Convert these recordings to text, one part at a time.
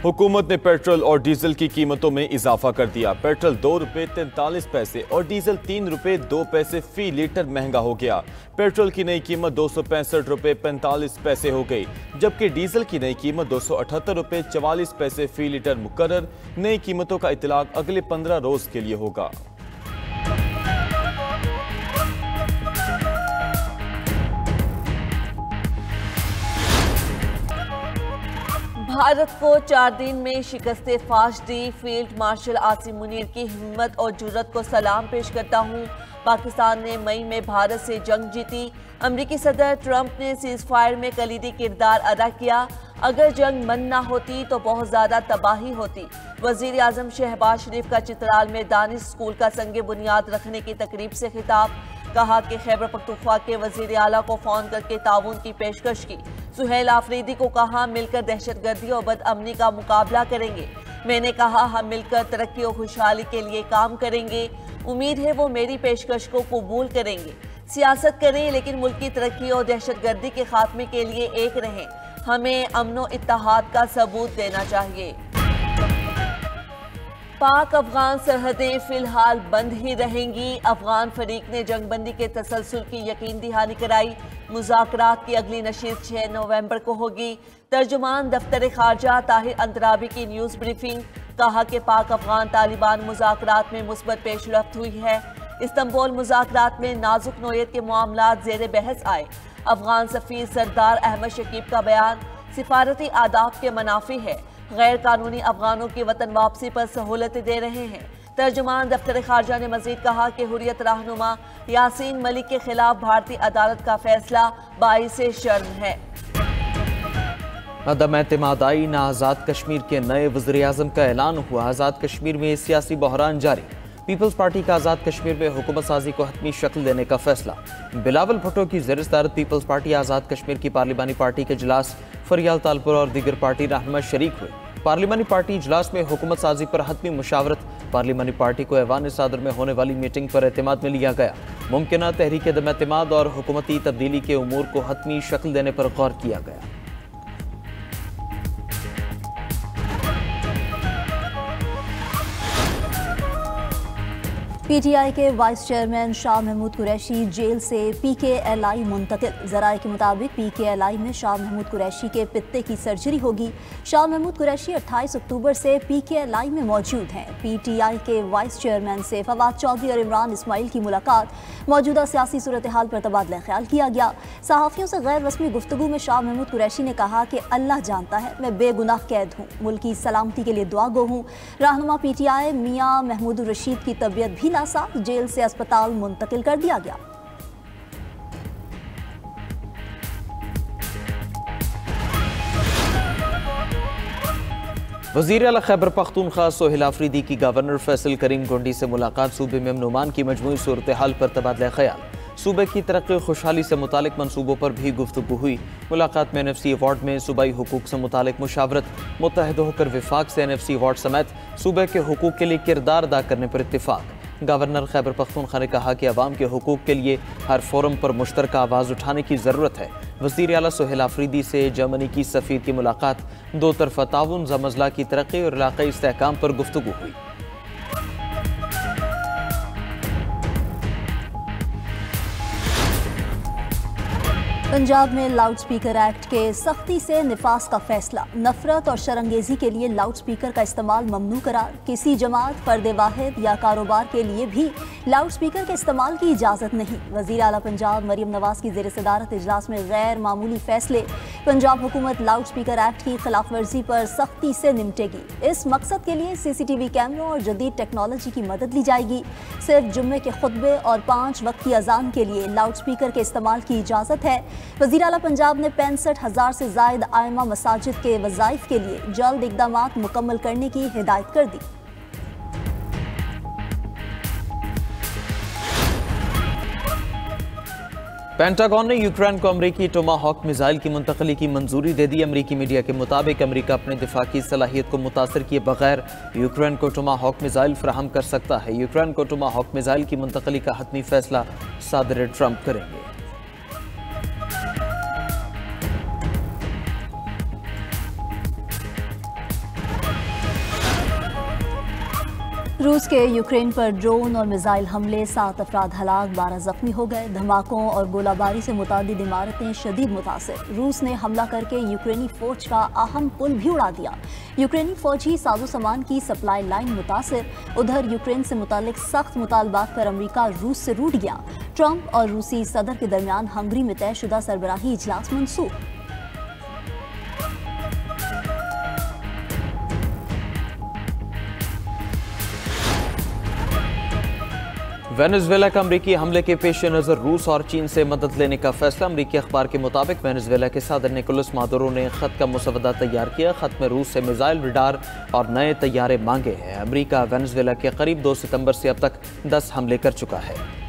हुकूमत ने पेट्रोल और डीजल की कीमतों में इजाफा कर दिया। पेट्रोल 2 रुपये 43 पैसे और डीजल 3 रुपये 2 पैसे फी लीटर महंगा हो गया। पेट्रोल की नई कीमत 265 रुपये 45 पैसे हो गई, जबकि डीजल की नई कीमत 278 रुपये 44 पैसे फी लीटर मुकर्रर। नई कीमतों का इतलाक अगले 15 रोज के लिए होगा। भारत को 4 दिन में शिकस्ते फाश दी। फील्ड मार्शल आसिम मुनीर की हिम्मत और जुर्रत को सलाम पेश करता हूँ। पाकिस्तान ने मई में भारत से जंग जीती। अमरीकी सदर ट्रंप ने सीज फायर में कलीदी किरदार अदा किया। अगर जंग मन ना होती तो बहुत ज्यादा तबाही होती। वजीर आजम शहबाज शरीफ का चित्राल में दानिश स्कूल का संगे बुनियाद रखने की तकरीब से खिताब। कहा कि खैबर पख्तूनख्वा के वजीर आला को फोन करके ताउन की पेशकश की। सुहेल आफरीदी को कहा मिलकर दहशतगर्दी और बदअमनी का मुकाबला करेंगे। मैंने कहा हम मिलकर तरक्की और खुशहाली के लिए काम करेंगे। उम्मीद है वो मेरी पेशकश को कबूल करेंगे। सियासत करें लेकिन मुल्क की तरक्की और दहशतगर्दी के खात्मे के लिए एक रहें। हमें अमन इत्तेहाद का सबूत देना चाहिए। पाक अफगान सरहदें फिलहाल बंद ही रहेंगी। अफगान फरीक ने जंगबंदी के तसलसल की यकीन दहानी कराई। मुज़ाकरात की अगली नशीद 6 नवंबर को होगी। तर्जुमान दफ्तर खारजा ताहिर अंतराबी की न्यूज़ ब्रीफिंग। कहा कि पाक अफगान तालिबान मुज़ाकरात में मुस्बत पेशरफ्त हुई है। इस्तांबुल मुज़ाकरात में नाजुक नोयत के मामलात ज़ेर बहस आए। अफगान सफ़ीर सरदार अहमद शकीब का बयान सिफारती आदाब के मनाफी है। गैर कानूनी अफगानों की वतन वापसी पर सहूलतें दे रहे हैं। तर्जुमान दफ्तर खारजा ने मजीद कहा कि हुर्रियत रहनुमा यासीन मलिक के खिलाफ भारतीय अदालत का फैसला बाइसे शर्म है। अदम एतमाद आईन आज़ाद कश्मीर के नए वज़ीर-ए-आज़म का ऐलान हुआ। आज़ाद कश्मीर में सियासी बहरान जारी। पीपल्स पार्टी का आज़ाद कश्मीर में हुकूमत साजी को हतमी शक्ल देने का फैसला। बिलावल भुट्टो की ज़ेर सदारत पीपल्स पार्टी आज़ाद कश्मीर की पार्लिमानी पार्टी के इजलास फरियाल तालपुर और दीगर पार्टी रहनुमा शरीक हुए। पार्लिमानी पार्टी इजलास में हुकूमत साजी पर हतमी मुशावरत। पार्लिमानी पार्टी को ऐवान सादर में होने वाली मीटिंग पर एतमाद में लिया गया। मुमकिन तहरीक अदम एतमाद और हुकूमती तब्दीली के उमूर को हतमी शक्ल देने पर गौर किया गया। पीटीआई के vice chairman Shah Mahmood Qureshi jail से पीकेएलआई मुंतकिल। ज़राए के मुताबिक पीकेएलआई में शाह महमूद कुरैशी के पित्ते की सर्जरी होगी। शाह महमूद कुरैशी 28 अक्टूबर से पीकेएलआई में मौजूद हैं। पीटीआई के वाइस चेयरमैन से फवाद चौधरी और इमरान इस्माइल की मुलाकात। मौजूदा सियासी सूरत हाल पर तबादला ख्याल किया गया। सहाफ़ियों से गैर रस्मी गुफ्तगू में शाह महमूद कुरैशी ने कहा कि अल्लाह जानता है मैं बेगुनाह कैद हूँ, मुल्क की सलामती के लिए दुआ गो हूँ। रहनुमा पीटीआई मियाँ महमूद रशीद की तबीयत भी नासाज, जेल से अस्पताल मुंतकिल कर दिया गया। वज़ीर आला खैबर पख्तूनख्वा सोहेल आफरीदी की गवर्नर फैसल करीम गोंडी से मुलाकात। सूबे में अमन अमान की मजमूई सूरत हाल पर तबादला ख्याल। सूबे की तरक्की खुशहाली से मुतालिक मनसूबों पर भी गुफ्तगू हुई। मुलाकात में NFC अवार्ड में सूबाई हुकूक से मुतालिक मुशावरत। मुत्तहद होकर विफाक से NFC अवार्ड समेत सूबे के हुकूक के लिए किरदार अदा करने पर इत्तिफाक। गवर्नर खैबर पख्तूनख्वा ने कहा कि अवाम के हुकूक के लिए हर फोरम पर मुश्तरका आवाज़ उठाने की ज़रूरत है। वज़ीर आला सोहेल आफरीदी से जर्मनी की सफ़ीर की मुलाकात। दो तरफ़ा ताउन, ज़मज़ला की तरक्की और इलाक़ाई इस्तेहकाम पर गुफ्तगू हुई। पंजाब में लाउड स्पीकर एक्ट के सख्ती से निफाज का फैसला। नफरत और शरंगेजी के लिए लाउड स्पीकर का इस्तेमाल ममनू करार। किसी जमात, फर्द वाहिद या कारोबार के लिए भी लाउड स्पीकर के इस्तेमाल की इजाज़त नहीं। वज़ीर आला पंजाब मरीम नवाज की ज़ेर सदारत इजलास में गैर मामूली फैसले। पंजाब हुकूमत लाउड स्पीकर एक्ट की खिलाफ वर्जी पर सख्ती से निपटेगी। इस मकसद के लिए CCTV कैमरों और जदीद टेक्नोलॉजी की मदद ली जाएगी। सिर्फ जुम्मे के खुतबे और 5 वक्त की अजान के लिए लाउड स्पीकर के इस्तेमाल की इजाज़त है। वज़ीर आला पंजाब ने 65,000 से ज़ायद आइमा मसाजिद के वज़ाइफ के लिए जल्द इक़दामात मुकम्मल करने की हिदायत कर दी। पेंटागन ने यूक्रेन को अमरीकी टोमाहॉक मिसाइल की मुंतकली की मंजूरी दे दी। अमरीकी मीडिया के मुताबिक अमरीका अपने दिफा की सलाहियत को मुतासर किए बगैर यूक्रेन को टोमाहॉक मिसाइल फराहम कर सकता है। यूक्रेन को टोमाहॉक मिसाइल की मुंतकली का हतमी फैसला सदर ट्रंप करेंगे। रूस के यूक्रेन पर ड्रोन और मिसाइल हमले, 7 अफराद हलाक, 12 जख्मी हो गए। धमाकों और गोलाबारी से मुतादिद इमारतें शदीद मुतासिर। रूस ने हमला करके यूक्रेनी फौज का अहम पुल भी उड़ा दिया। यूक्रेनी फौजी साजो सामान की सप्लाई लाइन मुतासिर। उधर यूक्रेन से मुतालिक सख्त मुतालबात पर अमरीका रूस से रूठ गया। ट्रंप और रूसी सदर के दरमियान हंगरी में तयशुदा सरबराही इजलास मंसूख। वेनेजुएला का अमरीकी हमले के पेश नज़र रूस और चीन से मदद लेने का फैसला। अमरीकी अखबार के मुताबिक वेनेजुएला के सदर निकोलस मादुरो ने खत का मुसवदा तैयार किया। खत में रूस से मिसाइल, रडार और नए तैयारे मांगे हैं। अमरीका वेनेजुएला के करीब 2 सितंबर से अब तक 10 हमले कर चुका है।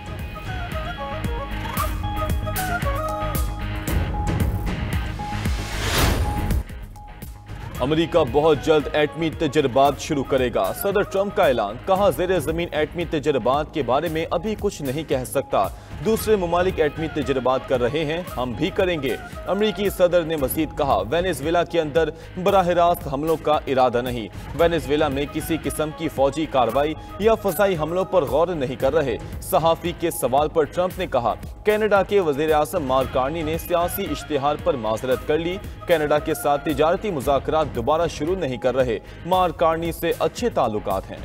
अमेरिका बहुत जल्द एटमी तजर्बात शुरू करेगा। सदर ट्रंप का ऐलान, कहा ज़ेरे ज़मीन एटमी तजर्बात के बारे में अभी कुछ नहीं कह सकता। दूसरे ममालिक एटमी तजर्बात कर रहे हैं, हम भी करेंगे। अमरीकी सदर ने मज़ीद कहा, वेनेजुएला के अंदर बराह रास्त हमलों का इरादा नहीं। वेनेजुएला में किसी किस्म की फौजी कार्रवाई या फ़ज़ाई हमलों पर गौर नहीं कर रहे। सहाफ़ी के सवाल पर ट्रंप ने कहा, कनाडा के वज़ीर आज़म मार्क कार्नी ने सियासी इश्तिहार पर माजरत कर ली। कनाडा के साथ तिजारती मुज़ाकरात दोबारा शुरू नहीं कर रहे। मार्क कार्नी से अच्छे ताल्लुकात हैं।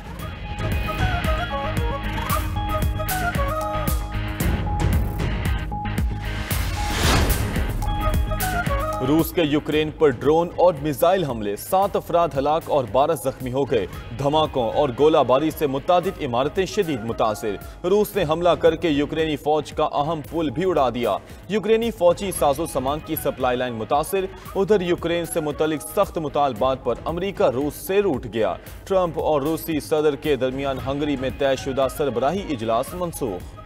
रूस के यूक्रेन पर ड्रोन और मिसाइल हमले, 7 अफराद हलाक और 12 जख्मी हो गए। धमाकों और गोलाबारी से मुतादिद इमारतें शदीद मुतासिर। रूस ने हमला करके यूक्रेनी फौज का अहम पुल भी उड़ा दिया। यूक्रेनी फौजी साजो सामान की सप्लाई लाइन मुतासिर। उधर यूक्रेन से मुतलिक सख्त मुतालबात पर अमरीका रूस से रूठ गया। ट्रंप और रूसी सदर के दरमियान हंगरी में तयशुदा सरबराही इजलास मंसूख।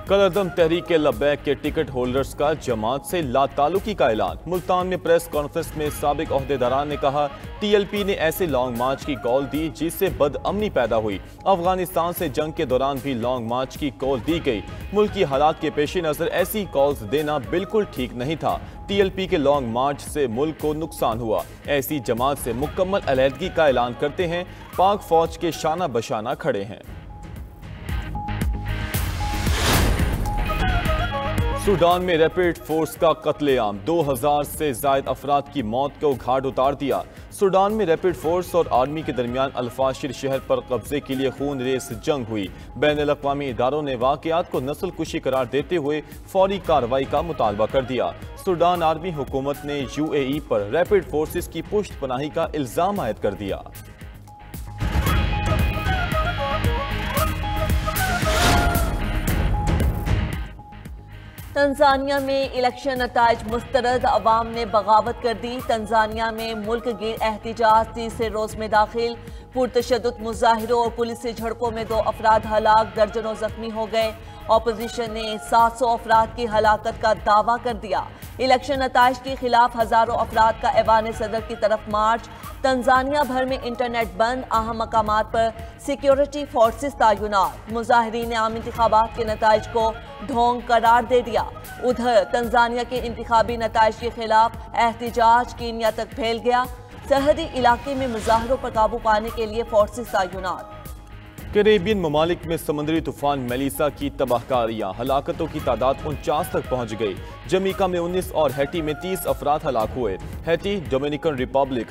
कलअदम तहरीक लब्बैक के टिकट होल्डर्स का जमात से लाताल्लुकी का ऐलान। मुल्तान में प्रेस कॉन्फ्रेंस में साबिक ओहदेदारान ने कहा, टीएलपी ने ऐसे लॉन्ग मार्च की कॉल दी जिससे बदअमनी पैदा हुई। अफगानिस्तान से जंग के दौरान भी लॉन्ग मार्च की कॉल दी गई। मुल्की हालात के पेश नज़र ऐसी कॉल्स देना बिल्कुल ठीक नहीं था। टीएलपी के लॉन्ग मार्च से मुल्क को नुकसान हुआ। ऐसी जमात से मुकम्मल अलहदगी का ऐलान करते हैं। पाक फौज के शाना बशाना खड़े हैं। सूडान में रैपिड फोर्स का कत्लेआम, 2000 से जायद अफराद की मौत को घाट उतार दिया। सूडान में रैपिड फोर्स और आर्मी के दरमियान अल-फाशिर शहर पर कब्जे के लिए खून रेस जंग हुई। बैनुल-अक़वामी इदारों ने वाक़यात को नस्ल कुशी करार देते हुए फौरी कार्रवाई का मुतालबा कर दिया। सूडान आर्मी हुकूमत ने यूएई पर रैपिड फोर्सेस की पुष्ट पनाही का इल्ज़ाम आयद कर दिया। तंजानिया में इलेक्शन नताइज मुस्तरद, अवाम ने बगावत कर दी। तंजानिया में मुल्क गिर एहतिजाज तीसरे रोज में दाखिल। पुरतशद्दुद मुजाहिरों और पुलिस से झड़पों में 2 अफराद हलाक, दर्जनों जख्मी हो गए। ऑपोजिशन ने 700 अफराद की हलाकत का दावा कर दिया। इलेक्शन नताइज के खिलाफ हजारों अफराद का ऐवान सदर की तरफ मार्च। तंजानिया भर में इंटरनेट बंद, अहम मकामात पर सिक्योरिटी फोर्सेस तैनात। मुजाहिरीन ने आम इंतखाबात के नताइज को ढोंग करार दे दिया। उधर तंजानिया के इंतखाबी नताइज के खिलाफ एहतिजाज कीनिया तक फैल गया। सरहदी इलाके में मुजाहिरों पर काबू पाने के लिए फोर्सेस तैनात। कैरेबियन ममालिक में समुद्री तूफान मेलिसा की तबाहकारियां, हलाकतों की तादाद 49 तक पहुंच गई। जमीका में 19 और हैटी में 30 अफराद हलाक हुए। हैटी, डोमिनिकन रिपब्लिक,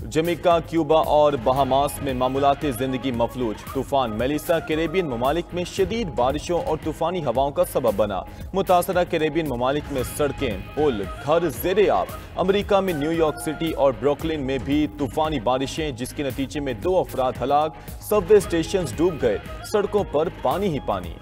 जमीका, क्यूबा और बहामास में मामूलाती जिंदगी मफलूज। तूफान मेलिसा कैरेबियन ममालिक में शदीद बारिशों और तूफानी हवाओं का सबब बना। मुतासरा कैरेबियन ममालिक में सड़कें, पुल, घर ज़ेरे आब। अमरीका में न्यूयॉर्क सिटी और ब्रुकलिन में भी तूफानी बारिशें, जिसके नतीजे में 2 अफराद हलाक। सबवे स्टेशन डूब गए, सड़कों पर पानी ही पानी।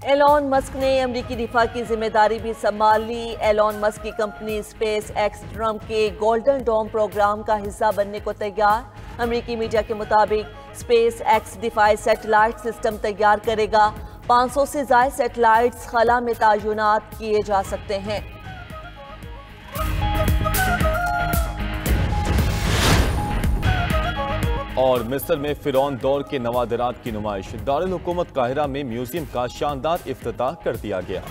एलॉन मस्क ने अमरीकी दिफा की जिम्मेदारी भी संभाल ली। एलॉन मस्क की कंपनी स्पेस एक्स ट्रंप के गोल्डन डोम प्रोग्राम का हिस्सा बनने को तैयार। अमरीकी मीडिया के मुताबिक स्पेस एक्स दिफाई सैटेलाइट सिस्टम तैयार करेगा। 500 से ज्यादा सैटेलाइट्स खला में तैनात किए जा सकते हैं। और मिस्र में फिरौन दौर के नवादरात की नुमाइश। दारुल हुकूमत काहिरा में म्यूजियम का शानदार इफ्तिताह कर दिया गया।